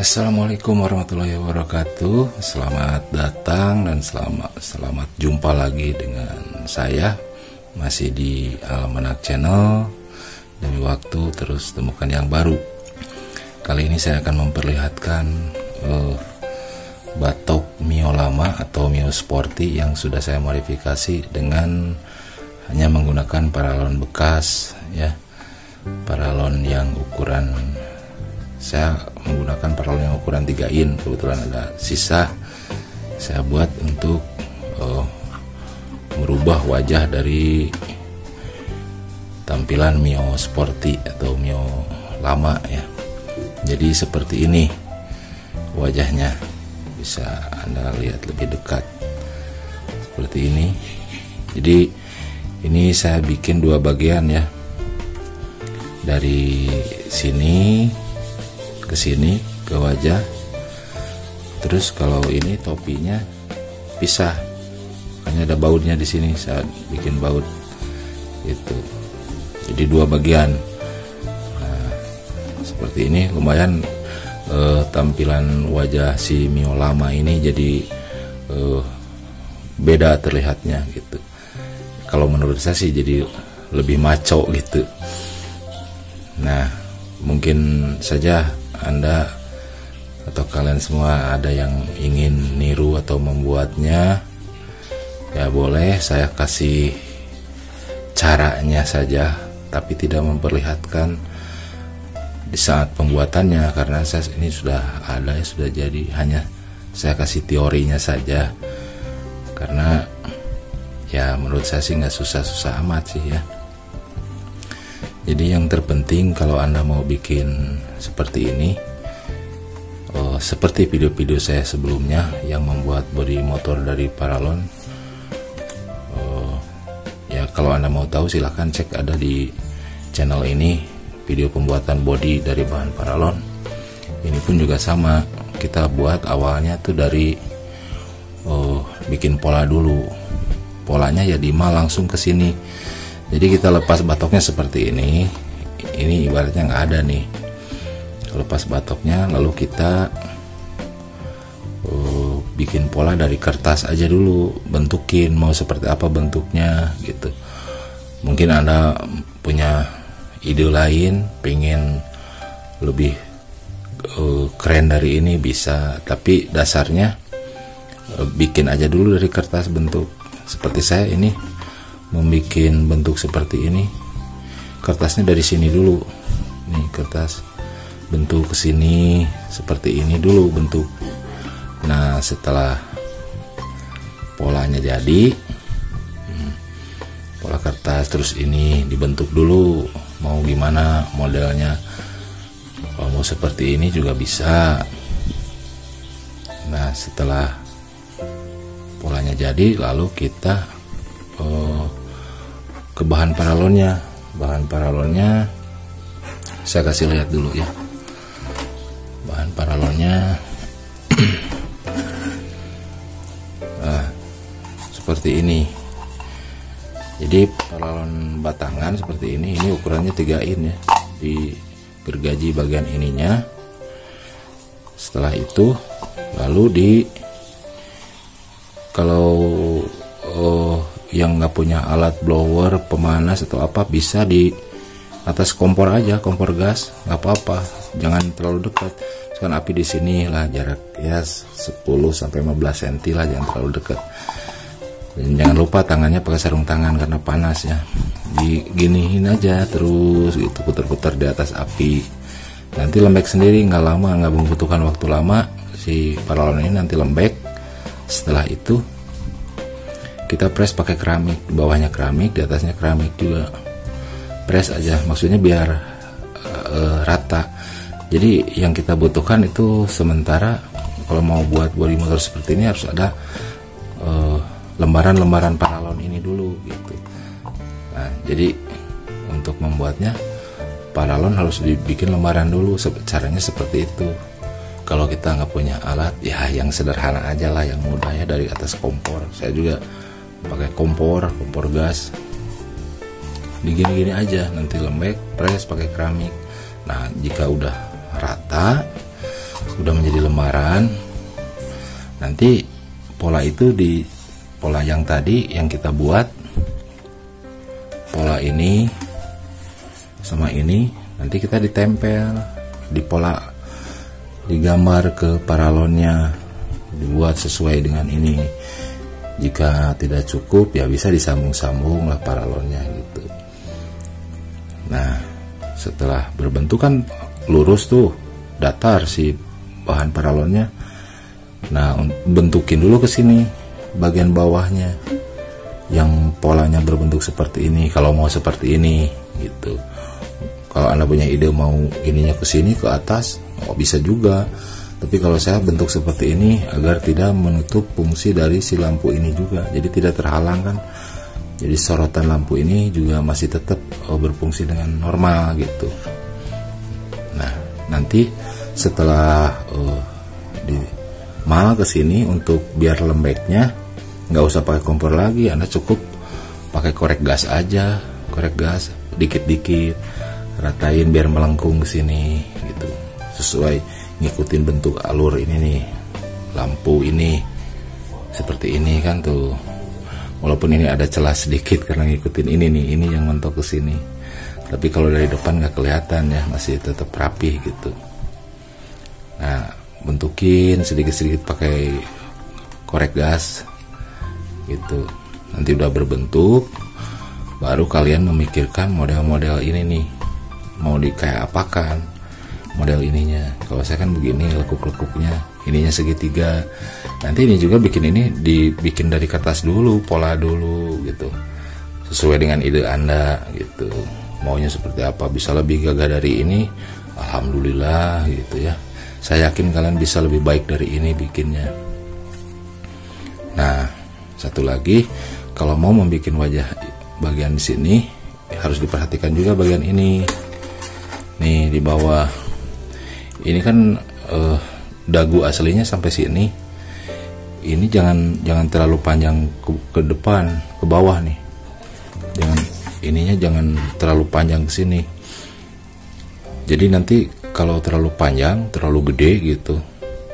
Assalamualaikum warahmatullahi wabarakatuh. Selamat datang dan selamat jumpa lagi dengan saya, masih di Almanak Channel. Demi waktu terus temukan yang baru. Kali ini saya akan memperlihatkan batok Mio lama atau Mio Sporty yang sudah saya modifikasi dengan hanya menggunakan paralon bekas, ya, paralon yang ukuran, saya menggunakan paralon yang ukuran 3 in. Kebetulan ada sisa, saya buat untuk merubah wajah dari tampilan Mio Sporty atau Mio lama, ya. Jadi seperti ini wajahnya, bisa Anda lihat lebih dekat seperti ini. Jadi ini saya bikin 2 bagian, ya, dari sini ke sini ke wajah. Terus kalau ini topinya pisah, makanya ada bautnya di sini. Saya bikin baut itu, jadi 2 bagian. Nah, seperti ini lumayan tampilan wajah si Mio lama ini jadi beda terlihatnya gitu. Kalau menurut saya sih jadi lebih maco gitu. Nah, mungkin saja Anda atau kalian semua ada yang ingin niru atau membuatnya, ya boleh, saya kasih caranya saja, tapi tidak memperlihatkan di saat pembuatannya karena saya ini sudah ada, sudah jadi. Hanya saya kasih teorinya saja karena ya menurut saya sih nggak susah-susah amat sih, ya. Jadi yang terpenting kalau Anda mau bikin seperti ini, seperti video-video saya sebelumnya yang membuat bodi motor dari paralon, ya kalau Anda mau tahu silahkan cek, ada di channel ini video pembuatan bodi dari bahan paralon. Ini pun juga sama, kita buat awalnya tuh dari bikin pola dulu. Polanya ya dimal langsung ke sini. Jadi kita lepas batoknya seperti ini. Ini ibaratnya nggak ada nih. Lepas batoknya, lalu kita bikin pola dari kertas aja dulu, bentukin mau seperti apa bentuknya gitu. Mungkin Anda punya ide lain, pengen lebih keren dari ini bisa, tapi dasarnya bikin aja dulu dari kertas bentuk. Seperti saya ini membuat bentuk seperti ini, kertasnya dari sini dulu. Nih kertas, bentuk ke sini seperti ini dulu bentuk. Nah, setelah polanya jadi, pola kertas, terus ini dibentuk dulu mau gimana modelnya. Kalau mau seperti ini juga bisa. Nah, setelah polanya jadi, lalu kita ke bahan paralonnya. Bahan paralonnya saya kasih lihat dulu, ya. Bahan paralonnya nah, seperti ini. Jadi paralon batangan seperti ini ukurannya 3 in, ya, di gergaji bagian ininya. Setelah itu lalu kalau yang nggak punya alat blower, pemanas atau apa, bisa di atas kompor aja, kompor gas, nggak apa-apa, jangan terlalu dekat. Kan api di sini lah, jarak ya 10-15 cm lah, jangan terlalu dekat. Dan jangan lupa tangannya pakai sarung tangan karena panas, ya. Diginiin aja terus gitu, putar-putar di atas api. Nanti lembek sendiri, nggak lama, nggak membutuhkan waktu lama. Si paralon ini nanti lembek. Setelah itu kita press pakai keramik, di bawahnya keramik, di atasnya keramik juga. Press aja, maksudnya biar rata. Jadi yang kita butuhkan itu sementara kalau mau buat bodi motor seperti ini harus ada lembaran-lembaran paralon ini dulu gitu. Nah, jadi untuk membuatnya paralon harus dibikin lembaran dulu. Caranya seperti itu. Kalau kita nggak punya alat, ya yang sederhana aja lah, yang mudah, ya, dari atas kompor. Saya juga pakai kompor gas. Digini-gini aja, nanti lembek, press pakai keramik. Nah, jika udah rata, udah menjadi lembaran. Nanti pola itu di pola yang tadi yang kita buat, pola ini sama ini nanti kita ditempel di pola, digambar ke paralonnya, dibuat sesuai dengan ini. Jika tidak cukup ya bisa disambung-sambung lah paralonnya gitu. Nah, setelah berbentuk kan lurus tuh, datar si bahan paralonnya. Nah, bentukin dulu ke sini bagian bawahnya yang polanya berbentuk seperti ini. Kalau mau seperti ini gitu. Kalau Anda punya ide mau ininya ke sini ke atas, oh bisa juga. Tapi kalau saya bentuk seperti ini agar tidak menutup fungsi dari si lampu ini juga. Jadi tidak terhalang kan. Jadi sorotan lampu ini juga masih tetap berfungsi dengan normal gitu. Nah, nanti setelah di mal ke sini untuk biar lembeknya, nggak usah pakai kompor lagi. Anda cukup pakai korek gas aja, korek gas dikit-dikit, ratain biar melengkung ke sini gitu. Sesuai ngikutin bentuk alur ini nih, lampu ini seperti ini kan tuh. Walaupun ini ada celah sedikit karena ngikutin ini nih, ini yang mentok ke sini. Tapi kalau dari depan nggak kelihatan ya, masih tetap rapi gitu. Nah, bentukin sedikit-sedikit pakai korek gas gitu. Nanti udah berbentuk, baru kalian memikirkan model-model ini nih, mau di kayak apakan model ininya. Kalau saya kan begini lekuk-lekuknya, ininya segitiga. Nanti ini juga bikin ini dibikin dari kertas dulu, pola dulu gitu, sesuai dengan ide Anda gitu. Maunya seperti apa, bisa lebih gagah dari ini, alhamdulillah gitu ya. Saya yakin kalian bisa lebih baik dari ini bikinnya. Nah, satu lagi, kalau mau membuat wajah bagian di sini harus diperhatikan juga bagian ini. Nih di bawah. Ini kan dagu aslinya sampai sini. Ini jangan terlalu panjang ke depan, ke bawah nih. Jangan terlalu panjang ke sini. Jadi nanti kalau terlalu panjang, terlalu gede gitu,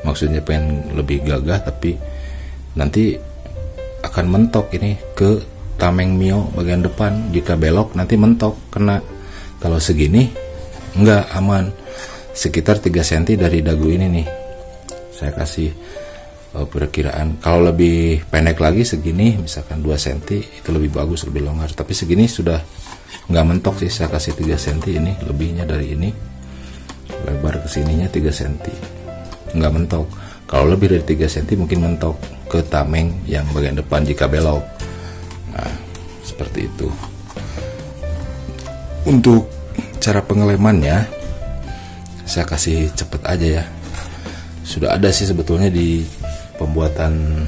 maksudnya pengen lebih gagah, tapi nanti akan mentok ini ke tameng mio bagian depan. Jika belok nanti mentok kena. Kalau segini enggak aman. Sekitar 3 cm dari dagu ini nih saya kasih perkiraan. Kalau lebih pendek lagi segini, misalkan 2 cm, itu lebih bagus, lebih longgar. Tapi segini sudah nggak mentok sih, saya kasih 3 cm. Ini lebihnya dari ini, lebar kesininya 3 cm, nggak mentok. Kalau lebih dari 3 cm mungkin mentok ke tameng yang bagian depan jika belok. Nah, seperti itu. Untuk cara pengelemannya saya kasih cepet aja ya. Sudah ada sih sebetulnya di pembuatan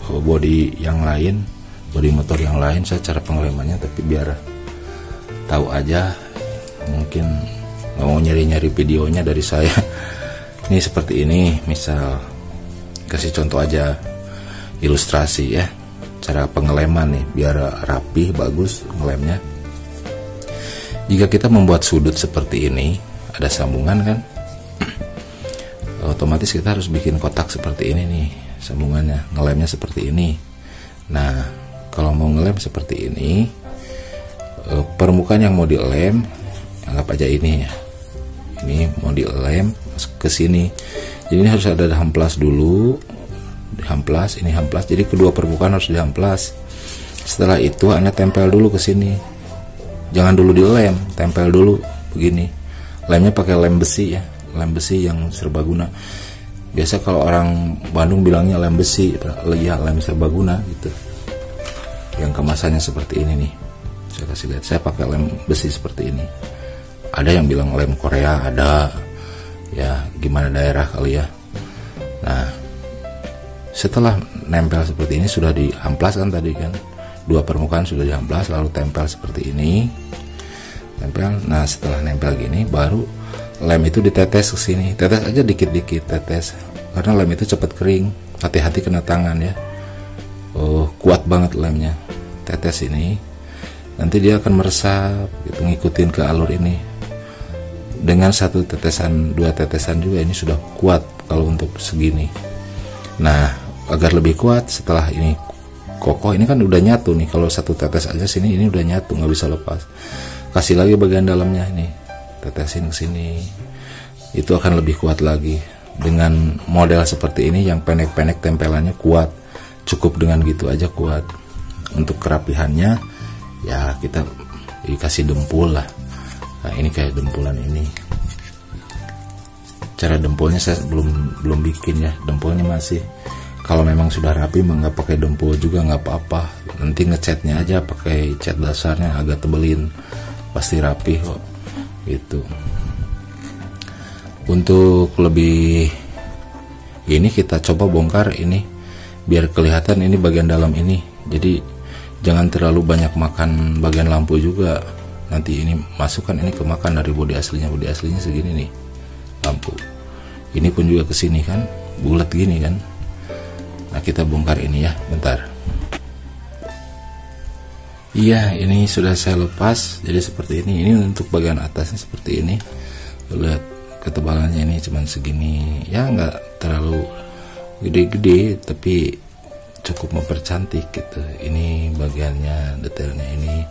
body yang lain, body motor yang lain, saya cara pengelemannya, tapi biar tahu aja, mungkin nggak mau nyari-nyari videonya dari saya. Ini seperti ini, misal kasih contoh aja, ilustrasi ya, cara pengeleman nih biar rapi bagus ngelemnya. Jika kita membuat sudut seperti ini, ada sambungan kan, otomatis kita harus bikin kotak seperti ini nih sambungannya, ngelemnya seperti ini. Nah, kalau mau ngelem seperti ini, permukaan yang mau dilem anggap aja ini ya, ini mau dilem ke sini. Jadi ini harus ada hamplas dulu, hamplas, ini hamplas, jadi kedua permukaan harus dihamplas. Setelah itu Anda tempel dulu ke sini, jangan dulu dilem, tempel dulu begini. Lemnya pakai lem besi ya, lem besi yang serbaguna. Biasa kalau orang Bandung bilangnya lem besi, ya lem serbaguna gitu. Yang kemasannya seperti ini nih. Saya kasih lihat, saya pakai lem besi seperti ini. Ada yang bilang lem Korea, ada. Ya, gimana daerah kali ya. Nah, setelah nempel seperti ini sudah dihamplas kan tadi kan. Dua permukaan sudah dihamplas, lalu tempel seperti ini. Tempel. Nah, setelah nempel gini baru lem itu ditetes ke sini. Tetes aja dikit-dikit, tetes. Karena lem itu cepat kering. Hati-hati kena tangan ya. Kuat banget lemnya. Tetes ini. Nanti dia akan meresap gitu, ngikutin ke alur ini. Dengan satu tetesan, dua tetesan juga ini sudah kuat kalau untuk segini. Nah, agar lebih kuat setelah ini kokoh, ini kan udah nyatu nih, kalau satu tetes aja sini ini udah nyatu, nggak bisa lepas. Kasih lagi bagian dalamnya ini, tetesin ke sini, itu akan lebih kuat lagi. Dengan model seperti ini yang pendek-pendek tempelannya kuat, cukup dengan gitu aja kuat. Untuk kerapihannya ya kita dikasih dempul lah. Nah, ini kayak dempulan ini. Cara dempulnya saya belum bikin ya, dempulnya masih. Kalau memang sudah rapi nggak pakai dempul juga nggak apa-apa, nanti ngecatnya aja pakai cat dasarnya agak tebelin, pasti rapi kok gitu. Untuk lebih ini kita coba bongkar ini biar kelihatan ini bagian dalam ini. Jadi jangan terlalu banyak makan bagian lampu juga, nanti ini masukkan ini kemakan dari bodi aslinya. Bodi aslinya segini nih lampu, ini pun juga kesini kan bulat gini kan. Nah, kita bongkar ini ya, bentar. Iya, ini sudah saya lepas. Jadi seperti ini. Ini untuk bagian atasnya seperti ini. Lihat ketebalannya ini cuman segini. Ya nggak terlalu gede-gede, tapi cukup mempercantik gitu. Ini bagiannya, detailnya ini.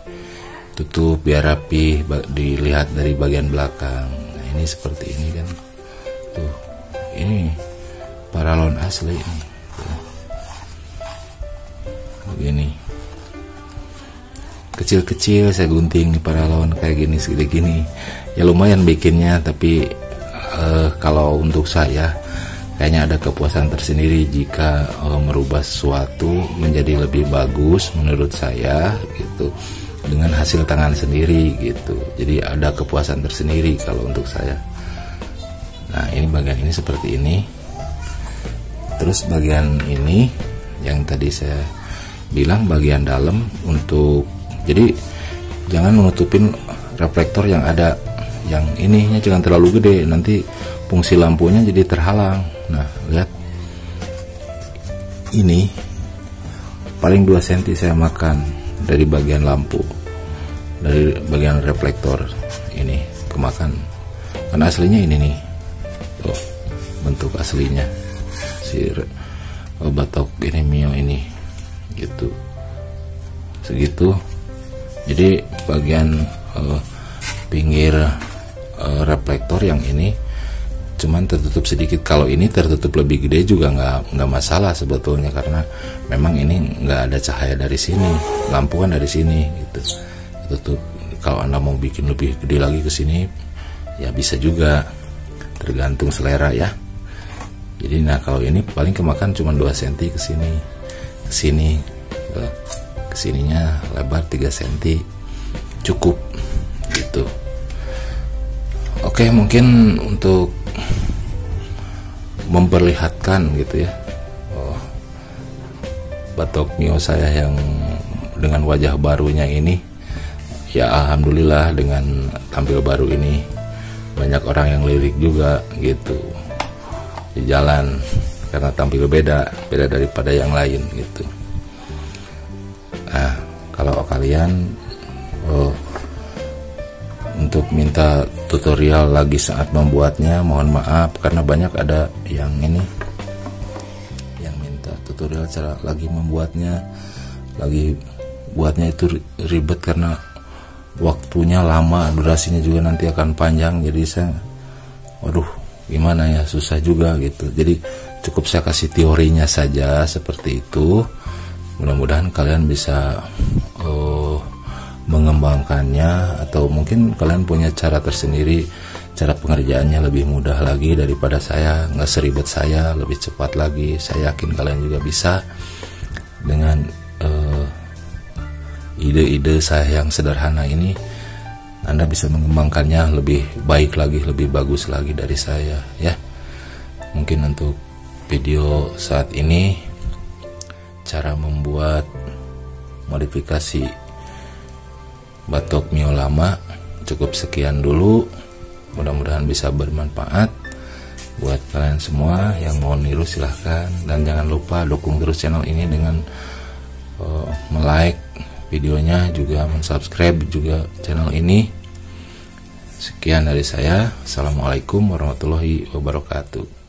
Tutup biar rapi, dilihat dari bagian belakang. Nah, ini seperti ini kan. Tuh, ini paralon asli ini. Begini kecil-kecil saya gunting nih paralon kayak gini, segede gini ya, lumayan bikinnya. Tapi kalau untuk saya kayaknya ada kepuasan tersendiri jika merubah sesuatu menjadi lebih bagus menurut saya gitu, dengan hasil tangan sendiri gitu. Jadi ada kepuasan tersendiri kalau untuk saya. Nah, ini bagian ini seperti ini. Terus bagian ini yang tadi saya bilang bagian dalam, untuk jadi jangan menutupin reflektor yang ada, yang ininya jangan terlalu gede, nanti fungsi lampunya jadi terhalang. Nah, lihat ini paling 2 cm saya makan dari bagian lampu, dari bagian reflektor ini kemakan. Kan aslinya ini nih, tuh bentuk aslinya si batok ini Mio ini gitu, segitu. Jadi bagian pinggir reflektor yang ini cuman tertutup sedikit. Kalau ini tertutup lebih gede juga nggak masalah sebetulnya, karena memang ini nggak ada cahaya dari sini, lampu kan dari sini gitu. Tutup. Kalau Anda mau bikin lebih gede lagi ke sini ya bisa juga, tergantung selera ya. Jadi nah, kalau ini paling kemakan cuma 2 cm ke sini. Kesini kesininya lebar 3 cm cukup gitu. Oke, mungkin untuk memperlihatkan gitu ya, batok Mio saya yang dengan wajah barunya ini ya, alhamdulillah dengan tampil baru ini banyak orang yang lirik juga gitu di jalan, karena tampil beda daripada yang lain gitu. Nah, kalau kalian untuk minta tutorial lagi saat membuatnya, mohon maaf karena banyak ada yang ini yang minta tutorial cara lagi membuatnya, lagi buatnya itu ribet karena waktunya lama, durasinya juga nanti akan panjang. Jadi saya waduh gimana ya, susah juga gitu. Jadi cukup saya kasih teorinya saja seperti itu. Mudah-mudahan kalian bisa mengembangkannya, atau mungkin kalian punya cara tersendiri, cara pengerjaannya lebih mudah lagi daripada saya, nggak seribet saya, lebih cepat lagi. Saya yakin kalian juga bisa dengan ide-ide saya yang sederhana ini. Anda bisa mengembangkannya lebih baik lagi, lebih bagus lagi dari saya ya. Mungkin untuk video saat ini cara membuat modifikasi batok Mio lama cukup sekian dulu. Mudah-mudahan bisa bermanfaat buat kalian semua. Yang mau niru silahkan, dan jangan lupa dukung terus channel ini dengan like videonya, juga subscribe juga channel ini. Sekian dari saya. Assalamualaikum warahmatullahi wabarakatuh.